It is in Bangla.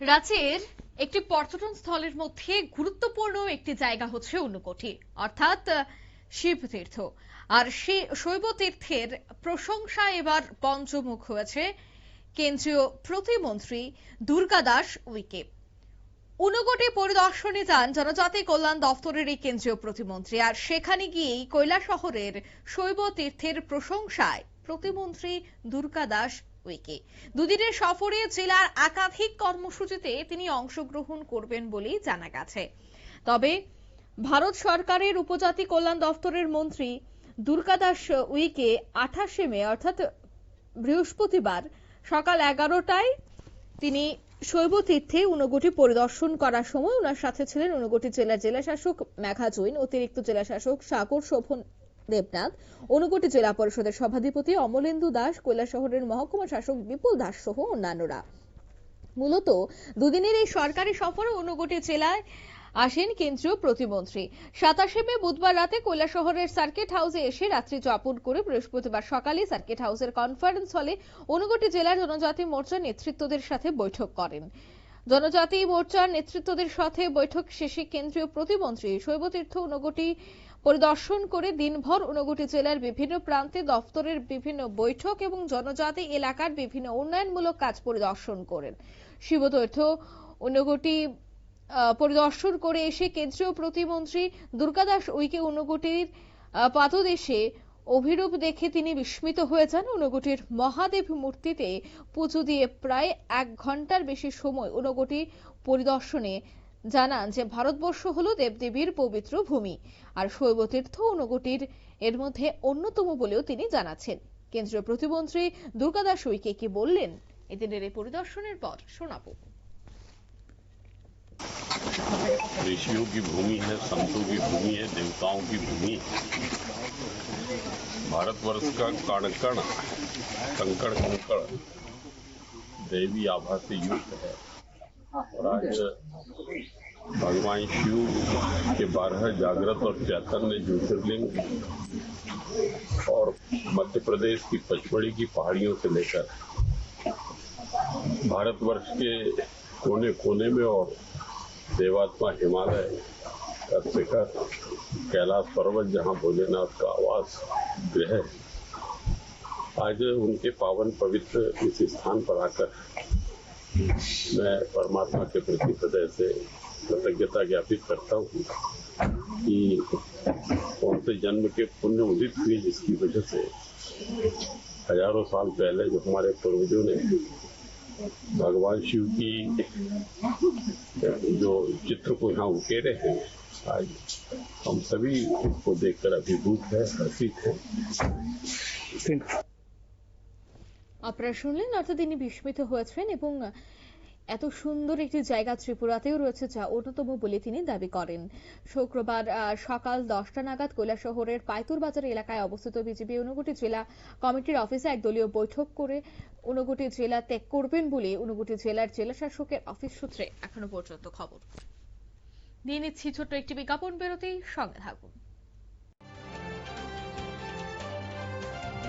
রাজ্যের একটি পর্যটন স্থলের মধ্যে গুরুত্বপূর্ণ একটি জায়গা হচ্ছে ঊনকোটি, অর্থাৎ শিবতীর্থ। আর সেই শৈব তীর্থের প্রশংসা এবার পঞ্চমুখ হয়েছে কেন্দ্রীয় প্রতিমন্ত্রী দুর্গাদাস উইকে। ঊনকোটি পরিদর্শনে যান জনজাতি কল্যাণ দপ্তরের এই কেন্দ্রীয় প্রতিমন্ত্রী, আর সেখানে গিয়েই কৈলাসহরের শৈব তীর্থের প্রশংসায় প্রতিমন্ত্রী দুর্গাদাস উইকে দুদিনের সফরে জেলার একাধিক কর্মসূচিতে তিনি অংশগ্রহণ করবেন বলেই জানা গেছে। তবে ভারত সরকারের উপজাতি কল্যাণ দপ্তরের মন্ত্রী দুর্গাদাস উইকে 28শে মে অর্থাৎ বৃহস্পতিবার সকাল 11টায় তিনি শৈব তীর্থে ঊনকোটি পরিদর্শন করার সময় ওনার সাথে ছিলেন ঊনকোটি জেলার জেলাশাসক মেঘা জৈন, অতিরিক্ত জেলাশাসক সাগর শোভন দেবনাথ, ঊনকোটি জেলা পরিষদের সভাধিপতি অমলেন্দু দাস, কৈলাসহরের মহকুমা শাসক বিপুল দাস সহ অন্যান্যরা। মূলত দুদিনের এই সরকারি সফরে ঊনকোটি জেলায় আসেন কেন্দ্রীয় প্রতিমন্ত্রী। 27শে মে বুধবার রাতে কৈলাসহরের সার্কিট হাউসে এসে রাত্রি যাপন করে বৃহস্পতিবার সকালে সার্কিট হাউসের কনফারেন্স হলে ঊনকোটি জেলার জনজাতি মোর্চার নেতৃত্বদের সাথে বৈঠক করেন। জনজাতি মোর্চার নেতৃত্বদের সাথে বৈঠক শেষে কেন্দ্রীয় প্রতিমন্ত্রী শৈবতীর্থ ঊনকোটি পরিদর্শন করে দিনভর ঊনকোটি জেলার বিভিন্ন প্রান্তে দপ্তরের বিভিন্ন বৈঠক এবং জনজাতি এলাকার বিভিন্ন উন্নয়নমূলক কাজ পরিদর্শন করেন। শিবতীর্থ ঊনকোটি পরিদর্শন করে এসে কেন্দ্রীয় প্রতিমন্ত্রী দুর্গাদাস উইকে ঊনকোটির পাদদেশে অভিরূপ দেখে তিনি বিস্মিত হয়ে যান। ঊনকোটির মহাদেব মূর্তিতে পুজো দিয়ে প্রায় 1 ঘন্টার বেশি সময় ঊনকোটি পরিদর্শনে জানান যে ভারতবর্ষ হলো দেবদেবীর পবিত্র ভূমি, আর শৈবতীর্থ ঊনকোটির এর মধ্যে অন্যতম বলেও তিনি জানাচ্ছেন। কেন্দ্রীয় প্রতিমন্ত্রী দুর্গাদাস উইকে কি বললেন এদিনের এই পরিদর্শনের পর শোনাবো। ऋषियों की भूमि है, संतों की भूमि है, देवताओं की भूमि है। भारतवर्ष का कण कण कंकड़ कंकड़ देवी आभा से युक्त है। और आज भगवान शिव के 12 जागृत और चैतन्य ज्योतिर्लिंग और मध्य प्रदेश की पचमढ़ी की पहाड़ियों से लेकर भारतवर्ष के कोने कोने में और देवात्मा हिमालय का शिखर कैलाश पर्वत जहां भोलेनाथ का आवास गृह है, आज उनके पावन पवित्र इस स्थान पर आकर मैं परमात्मा के प्रति हृदय से कृतज्ञता ज्ञापित करता हूँ कि कौन से जन्म के पुण्य उदित हुए जिसकी वजह से हजारों साल पहले जो हमारे पूर्वजों ने भगवान शिव की जो चित्र को यहाँ उकेरे हैं, आज हम सभी इसको देखकर अभिभूत है, हर्षित है। আপনারা শুনলেন, অর্থাৎ তিনি বিস্মিত হয়েছেন এবং এত সুন্দর একটি জায়গা ত্রিপুরাতেও রয়েছে যা অন্যতম বলে তিনি দাবি করেন। শুক্রবার সকাল 10টা নাগাদ কৈলাসহরের পাইতুর বাজার এলাকায় অবস্থিত বিজেপি ঊনকোটি জেলা কমিটির অফিসে একদলীয় বৈঠক করে ঊনকোটি জেলা ত্যাগ করবেন বলে ঊনকোটি জেলার জেলাশাসকের অফিস সূত্রে এখনো পর্যন্ত খবর। নিয়ে নিচ্ছি ছোট্ট একটি বিজ্ঞাপন বিরতি, সঙ্গে থাকুন।